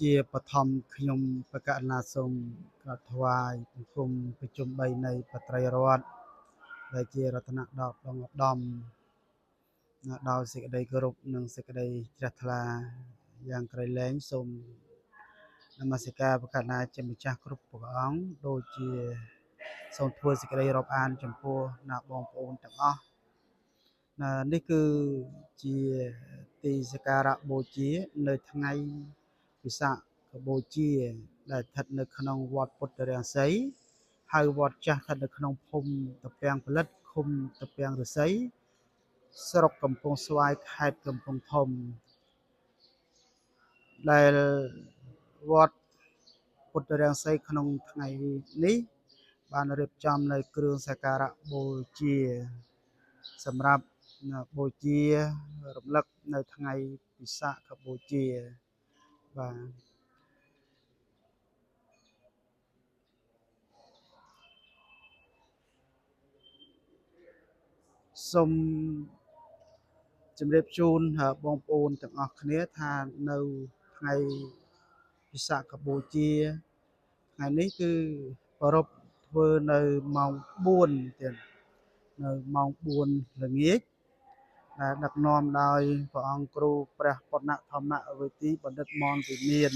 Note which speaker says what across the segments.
Speaker 1: ជាបឋមខ្ញុំបកណ្ណាសូមក្រាបថ្វាយបង្គំប្រជុំ3នៃបត្រីរដ្ឋដែលជារតនដបដងឧត្តមដោយសេចក្តីគោរពនិងសេចក្តីជ្រះថ្លាយ៉ាងក្រៃលែងសូមនមស្ការបកណ្ណាជាម្ចាស់គ្រប់ព្រះអង្គដូចជាសូមធ្វើសេចក្តីរាប់អានចំពោះបងប្អូនទាំងអស់នេះគឺជាទីសក្ការៈបូជានៅថ្ងៃវិសាខបូជាដែលស្ថិតនៅក្នុងវត្តពុទ្ធរាំងសីហៅវត្តចាស់ស្ថិតនៅក្នុងភូមិតាពាំងផលិតឃុំតាពាំងឫស្សីស្រុកកំពង់ស្វាយខេត្តកំពង់ធំដែលវត្តពុទ្ធរាំងសីក្នុងថ្ងៃនេះបានរៀបចំនៅគ្រឿងសក្ការៈបូជាសម្រាប់បូជារំលឹកនៅថ្ងៃវិសាខបូជាបាទសូមជម្រាបជូនបងប្អូនទាំងអស់គ្នាថានៅថ្ងៃវិសាខបូជាថ្ងៃនេះគឺប្រពធ្វើនៅម៉ោង4ទៀតនៅម៉ោង4ល្ងាចដែលដឹកនាំដោយព្រះអង្គគ្រូព្រះប៉ុណ្ណធម្មវេទីបណ្ឌិតមនវិមាន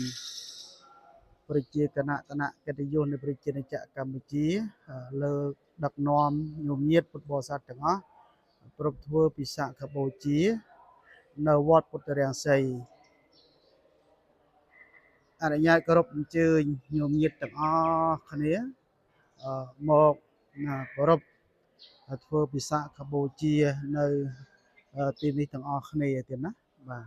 Speaker 1: ប្រជាគណៈគណៈកិត្តិយសនៃប្រជាណាចក្រកម្ពុជាលើកដឹកនាំញោមញាតពុទ្ធបរិស័ទទាំងអស់ប្រពធ្វើពិសាខបូជានៅវត្តពុទ្ធរាំងសីអនុញ្ញាតគោរពអញ្ជើញញោមញាតទាំងអស់គ្នាមកប្រពធ្វើពិសាខបូជានៅទីនេះទាំងអស់គ្នាទៀតណាបាទ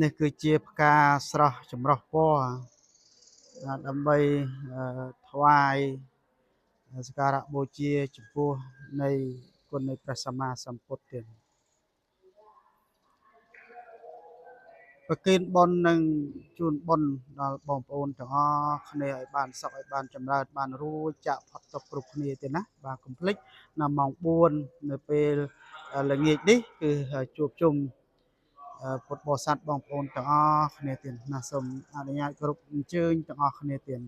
Speaker 1: នេះគឺជាផ្កាស្រស់ចម្រុះពណ៌ដើម្បីថ្វាយសក្ការៈបូជាចំពោះនៃគុណនៃព្រះសម្មាសម្ពុទ្ធទៀតប្រគិនបុណ្យនិងជូនបុណ្យដល់បងប្អូនទាំងអស់គ្នាឲ្យបានសុខឲ្យបានចម្រើនបានរួចចាកផុតទុក្ខគ្រប់គ្នាទៀតណាបាទកុំភ្លេចនៅម៉ោង4នៅពេលល្ងាចនេះគឺជួបជុំពុទ្ធបរិស័ទបងប្អូនទាំងអស់គ្នាទៀតណាសូមអនុញ្ញាតគ្រប់អញ្ជើញទាំងអស់គ្នាទៀត